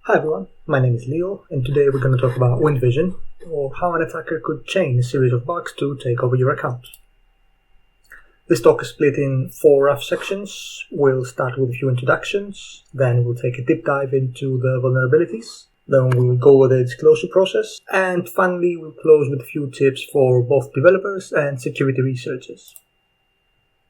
Hi everyone, my name is Leo, and today we're going to talk about Wind Vision, or how an attacker could chain a series of bugs to take over your account. This talk is split in 4 rough sections. We'll start with a few introductions, then we'll take a deep dive into the vulnerabilities, then we'll go over the disclosure process, and finally we'll close with a few tips for both developers and security researchers.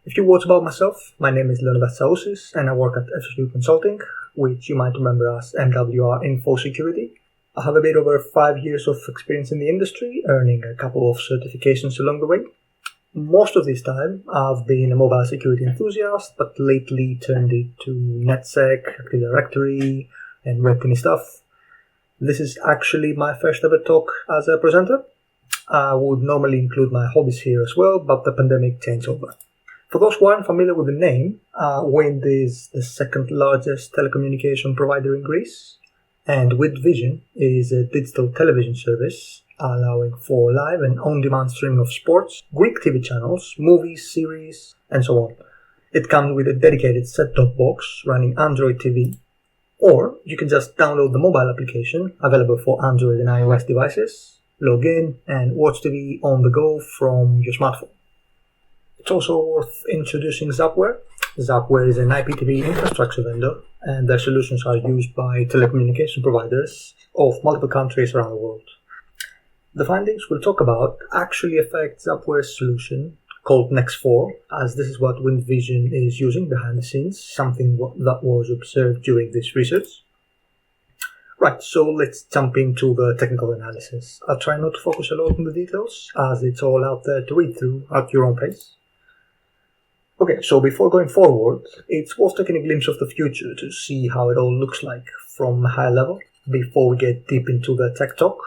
A few words about myself. My name is Leonidas Tsaousis, and I work at FSU Consulting, which you might remember as MWR Info Security. I have a bit over 5 years of experience in the industry, earning a couple of certifications along the way. Most of this time I've been a mobile security enthusiast, but lately turned it to NetSec, Active Directory, and Red Teaming stuff. This is actually my first ever talk as a presenter. I would normally include my hobbies here as well, but the pandemic changed over. For those who aren't familiar with the name, Wind is the second largest telecommunication provider in Greece, and Wind Vision is a digital television service allowing for live and on-demand streaming of sports, Greek TV channels, movies, series, and so on. It comes with a dedicated set-top box running Android TV, or you can just download the mobile application available for Android and iOS devices, log in, and watch TV on the go from your smartphone. It's also worth introducing Zapware. Zapware is an IPTV infrastructure vendor, and their solutions are used by telecommunication providers of multiple countries around the world. The findings we'll talk about actually affect Zapware's solution, called Next4, as this is what Wind Vision is using behind the scenes, something that was observed during this research. Right, so let's jump into the technical analysis. I'll try not to focus a lot on the details, as it's all out there to read through at your own pace. Okay, so before going forward, it's worth taking a glimpse of the future to see how it all looks like from a high level before we get deep into the tech talk.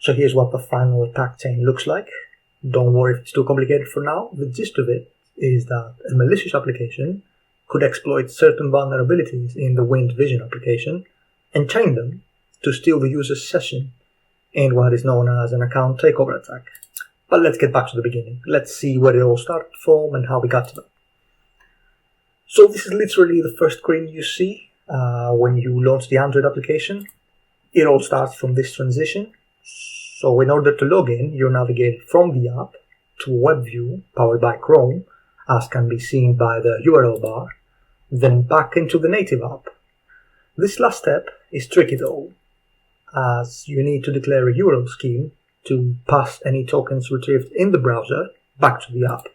So here's what the final attack chain looks like. Don't worry if it's too complicated for now. The gist of it is that a malicious application could exploit certain vulnerabilities in the Wind Vision application and chain them to steal the user's session in what is known as an account takeover attack. But let's get back to the beginning. Let's see where it all started from and how we got to that. So this is literally the first screen you see when you launch the Android application. It all starts from this transition. So in order to log in, you're navigated from the app to a web view powered by Chrome, as can be seen by the URL bar, then back into the native app. This last step is tricky though, as you need to declare a URL scheme to pass any tokens retrieved in the browser back to the app.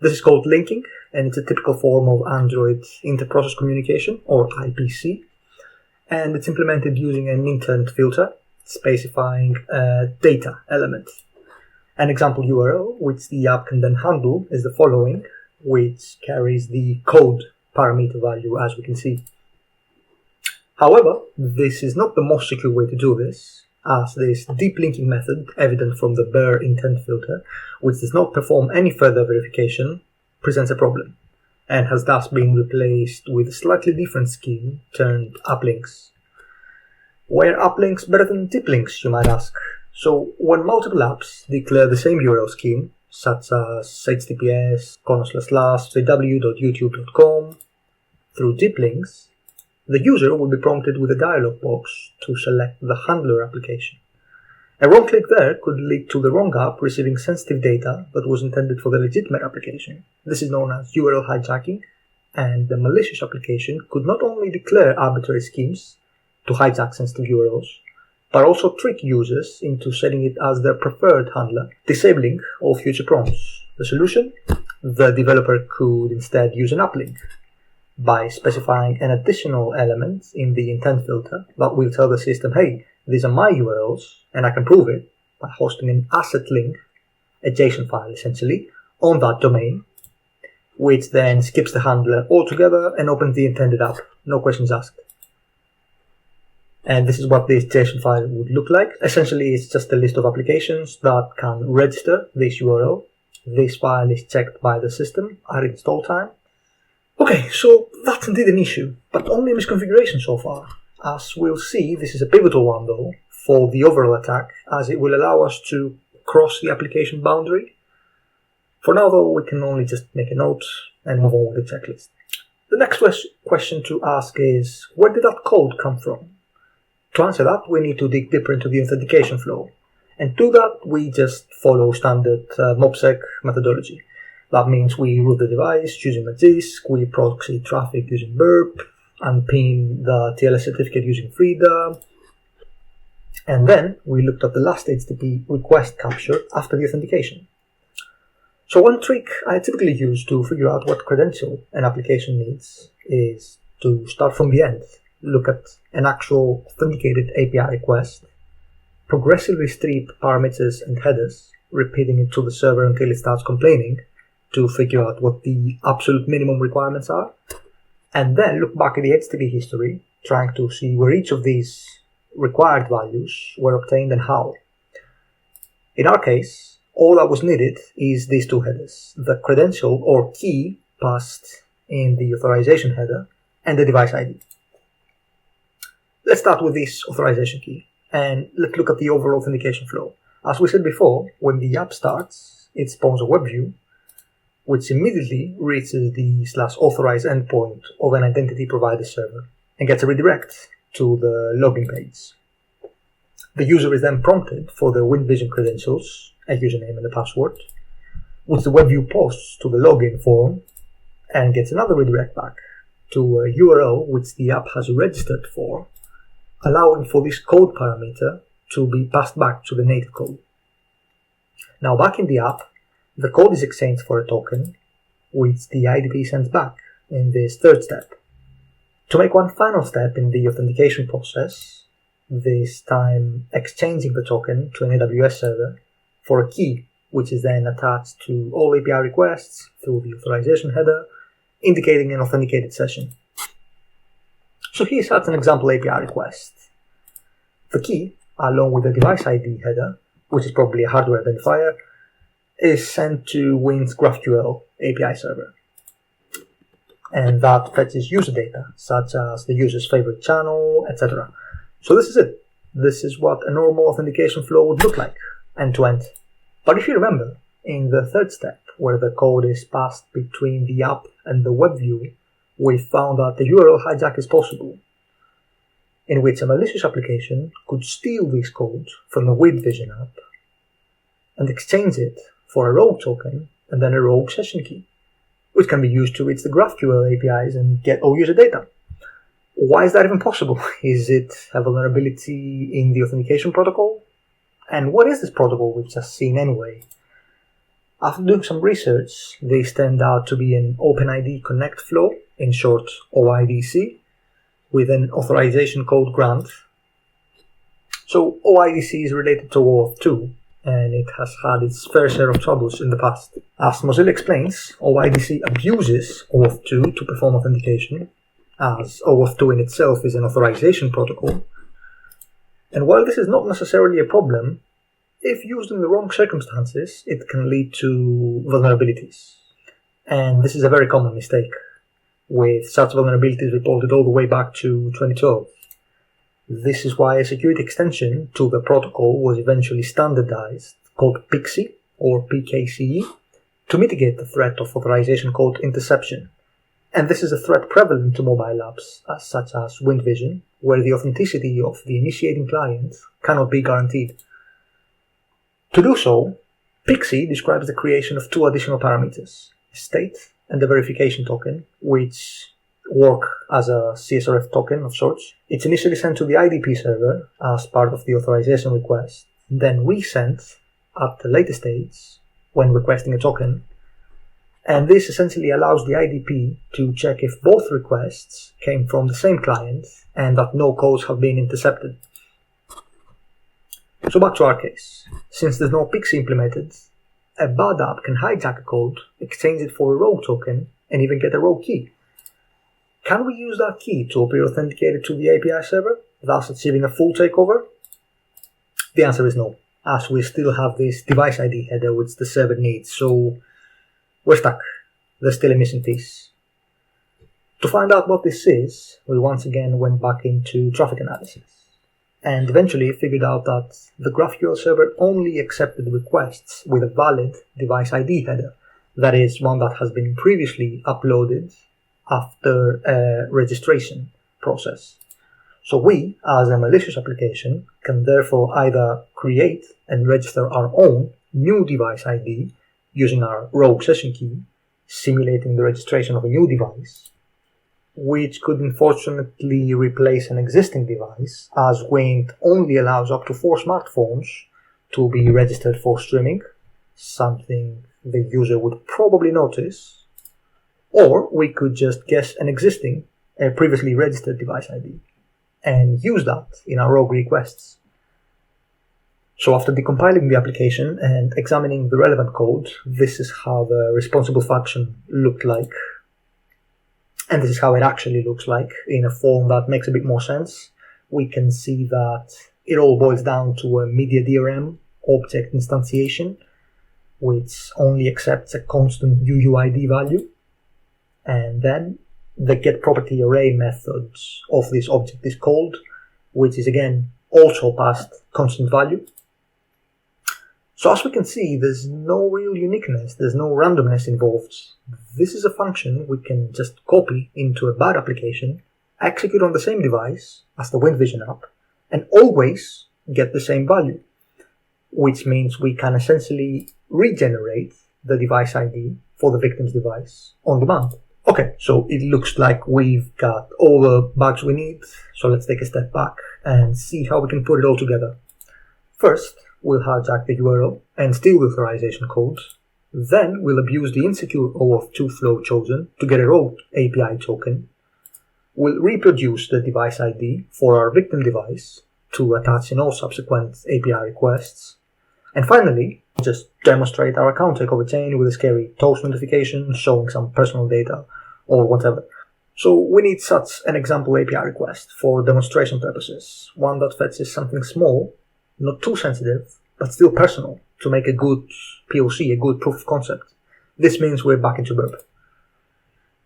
This is called linking, and it's a typical form of Android inter-process communication, or IPC, and it's implemented using an intent filter specifying a data element. An example URL which the app can then handle is the following, which carries the code parameter value, as we can see. However, this is not the most secure way to do this, as this deep linking method, evident from the bare intent filter, which does not perform any further verification, presents a problem, and has thus been replaced with a slightly different scheme termed uplinks. Why are uplinks better than deep links, you might ask? So, when multiple apps declare the same URL scheme, such as https://www.youtube.com, through deep links, the user will be prompted with a dialog box to select the handler application. A wrong click there could lead to the wrong app receiving sensitive data that was intended for the legitimate application. This is known as URL hijacking, and the malicious application could not only declare arbitrary schemes to hijack sensitive URLs, but also trick users into setting it as their preferred handler, disabling all future prompts. The solution? The developer could instead use an uplink by specifying an additional element in the intent filter that will tell the system, hey, these are my URLs, and I can prove it by hosting an asset link, a JSON file essentially, on that domain, which then skips the handler altogether and opens the intended app, no questions asked. And this is what this JSON file would look like. Essentially, it's just a list of applications that can register this URL. This file is checked by the system at install time. Okay, so that's indeed an issue, but only a misconfiguration so far. As we'll see, this is a pivotal one though, for the overall attack, as it will allow us to cross the application boundary. For now though, we can only just make a note and move on with the checklist. The next question to ask is, where did that code come from? To answer that, we need to dig deeper into the authentication flow. And to that, we just follow standard MobSec methodology. That means we root the device using a disk, we proxy traffic using burp, and pin the TLS certificate using FreeDA. And then we looked at the last HTTP request capture after the authentication. So one trick I typically use to figure out what credential an application needs is to start from the end, look at an actual authenticated API request, progressively strip parameters and headers, repeating it to the server until it starts complaining to figure out what the absolute minimum requirements are, and then look back at the HTTP history, trying to see where each of these required values were obtained and how. In our case, all that was needed is these two headers, the credential or key passed in the authorization header and the device ID. Let's start with this authorization key and let's look at the overall authentication flow. As we said before, when the app starts, it spawns a web view which immediately reaches the /authorize endpoint of an identity provider server and gets a redirect to the login page. The user is then prompted for the WinVision credentials, a username and a password, which the web view posts to the login form and gets another redirect back to a URL which the app has registered for, allowing for this code parameter to be passed back to the native code. Now back in the app, the code is exchanged for a token, which the IDP sends back in this third step. To make one final step in the authentication process, this time exchanging the token to an AWS server for a key, which is then attached to all API requests through the authorization header, indicating an authenticated session. So here's such an example API request. The key, along with the device ID header, which is probably a hardware identifier, is sent to Win's GraphQL API server. And that fetches user data, such as the user's favorite channel, etc. So this is it. This is what a normal authentication flow would look like, end to end. But if you remember, in the third step, where the code is passed between the app and the web view, we found that the URL hijack is possible, in which a malicious application could steal this code from the WinVision app and exchange it for a rogue token and then a rogue session key, which can be used to reach the GraphQL APIs and get all user data. Why is that even possible? Is it a vulnerability in the authentication protocol? And what is this protocol we've just seen anyway? After doing some research, this turned out to be an OpenID Connect flow, in short OIDC, with an authorization code grant. So OIDC is related to OAuth 2, and it has had its fair share of troubles in the past. As Mozilla explains, OIDC abuses OAuth 2 to perform authentication, as OAuth 2 in itself is an authorization protocol. And while this is not necessarily a problem, if used in the wrong circumstances, it can lead to vulnerabilities. And this is a very common mistake, with such vulnerabilities reported all the way back to 2012. This is why a security extension to the protocol was eventually standardized, called PKCE, or PKCE, to mitigate the threat of authorization code interception. And this is a threat prevalent to mobile apps, such as WinVision, where the authenticity of the initiating client cannot be guaranteed. To do so, PKCE describes the creation of two additional parameters, a state and a verification token, which work as a CSRF token of sorts. It's initially sent to the IDP server as part of the authorization request, then resent at the later stage when requesting a token, and this essentially allows the IDP to check if both requests came from the same client and that no codes have been intercepted. So back to our case. Since there's no PKCE implemented, a bad app can hijack a code, exchange it for a rogue token, and even get a rogue key. Can we use that key to appear authenticated to the API server, thus achieving a full takeover? The answer is no, as we still have this device ID header which the server needs, so we're stuck. There's still a missing piece. To find out what this is, we once again went back into traffic analysis, and eventually figured out that the GraphQL server only accepted requests with a valid device ID header, that is, one that has been previously uploaded after a registration process. So we, as a malicious application, can therefore either create and register our own new device ID using our rogue session key, simulating the registration of a new device, which could unfortunately replace an existing device, as Wind only allows up to 4 smartphones to be registered for streaming, something the user would probably notice. Or we could just guess an existing, previously registered device ID and use that in our rogue requests. So after decompiling the application and examining the relevant code, this is how the responsible function looked like. And this is how it actually looks like in a form that makes a bit more sense. We can see that it all boils down to a media DRM object instantiation, which only accepts a constant UUID value. And then the getPropertyArray method of this object is called, which is again also passed constant value. So as we can see, there's no real uniqueness, there's no randomness involved. This is a function we can just copy into a bad application, execute on the same device as the WindVision app, and always get the same value, which means we can essentially regenerate the device ID for the victim's device on demand. Okay, so it looks like we've got all the bugs we need, so let's take a step back and see how we can put it all together. First, we'll hijack the URL and steal the authorization code. Then we'll abuse the insecure OAuth2 flow chosen to get a rogue API token. We'll reproduce the device ID for our victim device to attach in all subsequent API requests. And finally, just demonstrate our account takeover chain with a scary toast notification showing some personal data or whatever. So we need such an example API request for demonstration purposes, one that fetches something small, not too sensitive, but still personal, to make a good POC, a good proof of concept. This means we're back into burp.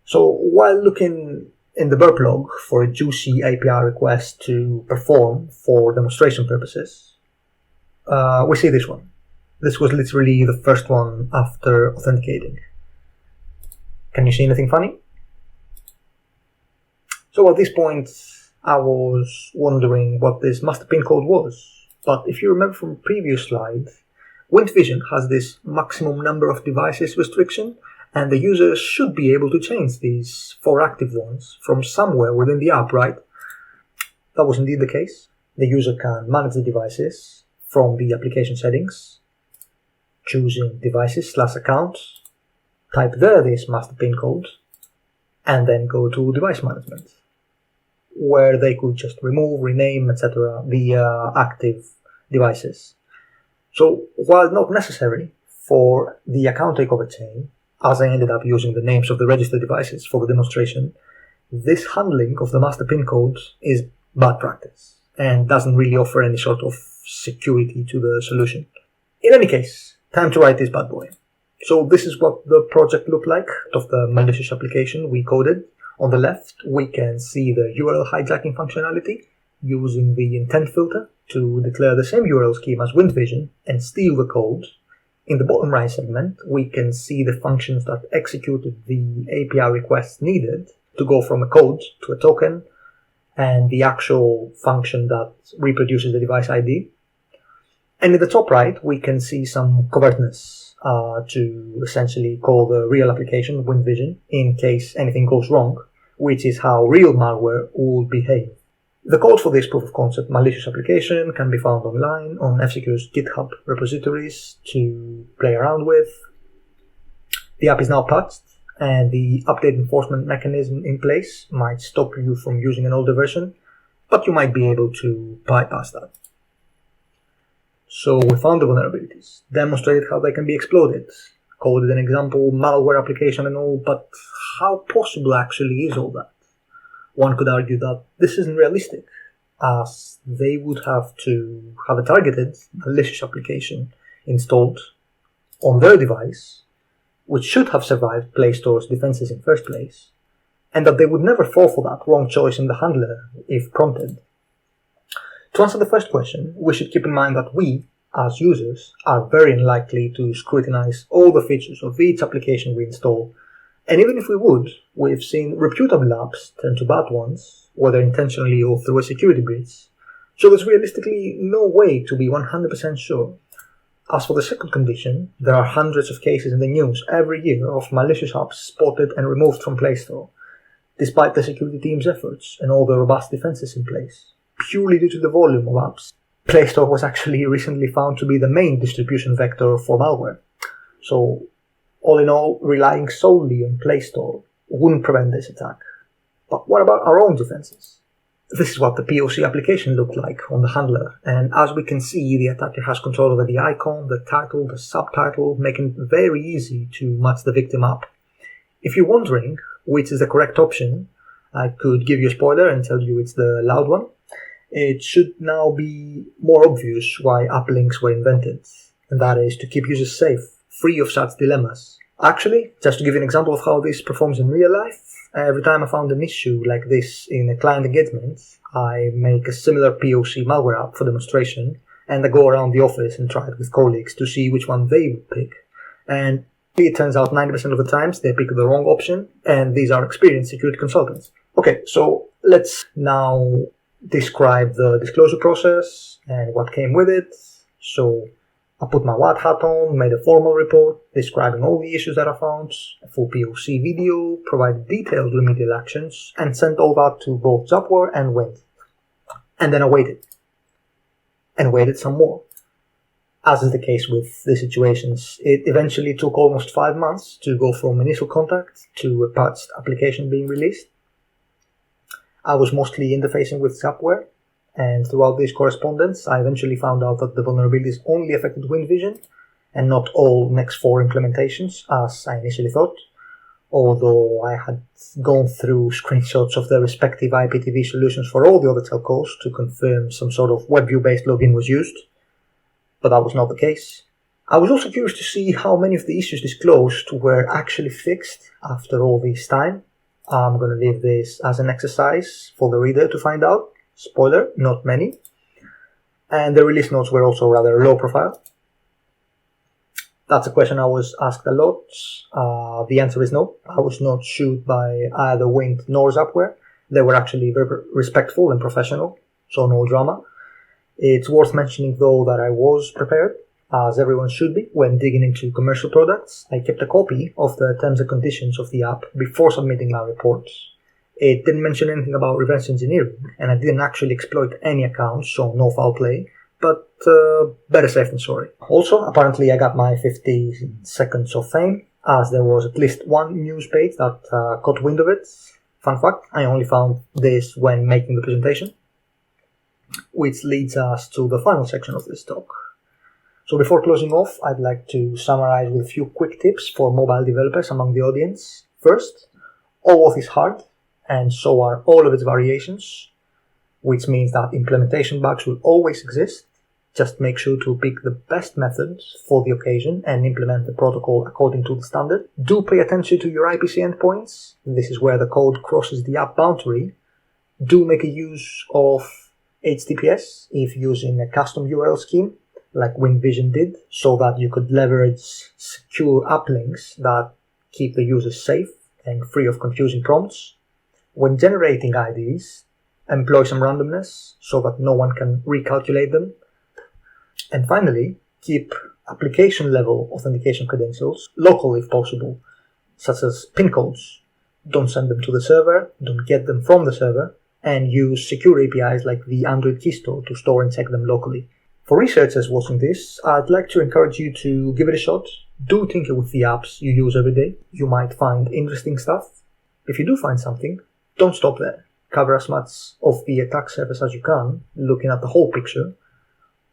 So while looking in the burp log for a juicy API request to perform for demonstration purposes, we see this one. This was literally the first one after authenticating. Can you see anything funny? So at this point, I was wondering what this master pin code was. But if you remember from the previous slide, WindVision has this maximum number of devices restriction, and the user should be able to change these 4 active ones from somewhere within the app, right? That was indeed the case. The user can manage the devices from the application settings, choosing devices/accounts, type there this master pin code, and then go to device management, where they could just remove, rename, etc. the active devices. So while not necessary for the account takeover chain, as I ended up using the names of the registered devices for the demonstration, this handling of the master pin code is bad practice and doesn't really offer any sort of security to the solution. In any case, time to write this bad boy. So this is what the project looked like of the malicious application we coded. On the left, we can see the URL hijacking functionality using the intent filter to declare the same URL scheme as WindVision and steal the code. In the bottom right segment, we can see the functions that executed the API requests needed to go from a code to a token, and the actual function that reproduces the device ID. And in the top right, we can see some covertness to essentially call the real application WindVision in case anything goes wrong, which is how real malware will behave. The code for this proof of concept malicious application can be found online on F-Secure's GitHub repositories to play around with. The app is now patched, and the update enforcement mechanism in place might stop you from using an older version, but you might be able to bypass that. So we found the vulnerabilities, demonstrated how they can be exploited, coded an example malware application and all, but how possible actually is all that? One could argue that this isn't realistic, as they would have to have a targeted malicious application installed on their device, which should have survived Play Store's defenses in first place, and that they would never fall for that wrong choice in the handler if prompted. To answer the first question, we should keep in mind that we, as users, are very unlikely to scrutinize all the features of each application we install, and even if we would, we've seen reputable apps turn to bad ones whether intentionally or through a security breach. So there's realistically no way to be 100% sure. As for the second condition, there are hundreds of cases in the news every year of malicious apps spotted and removed from Play Store, despite the security team's efforts and all the robust defenses in place, purely due to the volume of apps. Play Store was actually recently found to be the main distribution vector for malware. So, all in all, relying solely on Play Store wouldn't prevent this attack. But what about our own defenses? This is what the POC application looked like on the handler, and as we can see, the attacker has control over the icon, the title, the subtitle, making it very easy to match the victim up. If you're wondering which is the correct option, I could give you a spoiler and tell you it's the loud one. It should now be more obvious why app links were invented, and that is to keep users safe, free of such dilemmas. Actually, just to give you an example of how this performs in real life, every time I found an issue like this in a client engagement, I make a similar POC malware app for demonstration, and I go around the office and try it with colleagues to see which one they would pick. And it turns out 90% of the times they pick the wrong option, and these are experienced security consultants. Okay, so let's now describe the disclosure process and what came with it. So I put my white hat on, made a formal report describing all the issues that I found, a full POC video, provided detailed remedial actions, and sent all that to both Zapware and Wind. And then I waited. And waited some more. As is the case with the situations, it eventually took almost 5 months to go from initial contact to a patched application being released. I was mostly interfacing with Zapware, and throughout this correspondence, I eventually found out that the vulnerabilities only affected WinVision, and not all Next 4 implementations, as I initially thought, although I had gone through screenshots of the respective IPTV solutions for all the other telcos to confirm some sort of WebView-based login was used, but that was not the case. I was also curious to see how many of the issues disclosed were actually fixed after all this time. I'm going to leave this as an exercise for the reader to find out. Spoiler, not many. And the release notes were also rather low profile. That's a question I was asked a lot. The answer is no. I was not sued by either Wind nor Zapware. They were actually very respectful and professional, so no drama. It's worth mentioning though that I was prepared, as everyone should be, when digging into commercial products. I kept a copy of the terms and conditions of the app before submitting my reports. It didn't mention anything about reverse engineering, and I didn't actually exploit any accounts, so no foul play, but better safe than sorry. Also, apparently I got my 50 seconds of fame, as there was at least one news page that caught wind of it. Fun fact, I only found this when making the presentation. Which leads us to the final section of this talk. So before closing off, I'd like to summarize with a few quick tips for mobile developers among the audience. First, OAuth is hard, and so are all of its variations, which means that implementation bugs will always exist. Just make sure to pick the best method for the occasion and implement the protocol according to the standard. Do pay attention to your IPC endpoints. This is where the code crosses the app boundary. Do make a use of HTTPS if using a custom URL scheme, like WinVision did, so that you could leverage secure app links that keep the users safe and free of confusing prompts. When generating IDs, employ some randomness so that no one can recalculate them. And finally, keep application-level authentication credentials local if possible, such as PIN codes. Don't send them to the server, don't get them from the server, and use secure APIs like the Android key store to store and check them locally. For researchers watching this, I'd like to encourage you to give it a shot. Do tinker with the apps you use every day. You might find interesting stuff. If you do find something, don't stop there. Cover as much of the attack surface as you can, looking at the whole picture,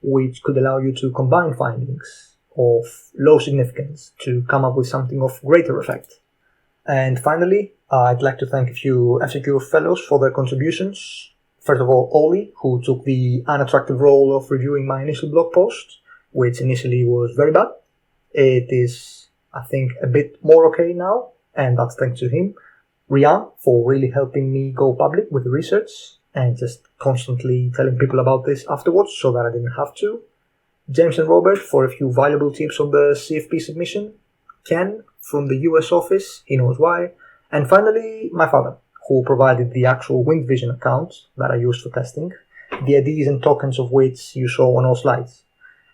which could allow you to combine findings of low significance to come up with something of greater effect. And finally, I'd like to thank a few F-Secure fellows for their contributions. First of all, Oli, who took the unattractive role of reviewing my initial blog post, which initially was very bad. It is, I think, a bit more okay now, and that's thanks to him. Rian, for really helping me go public with the research, and just constantly telling people about this afterwards so that I didn't have to. James and Robert for a few valuable tips on the CFP submission. Ken from the US office, he knows why. And finally, my father, who provided the actual WindVision account that I used for testing, the IDs and tokens of which you saw on all slides.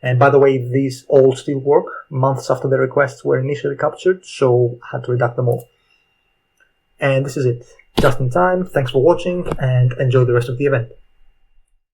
And by the way, these all still work months after the requests were initially captured, so I had to redact them all. And this is it. Just in time, thanks for watching, and enjoy the rest of the event.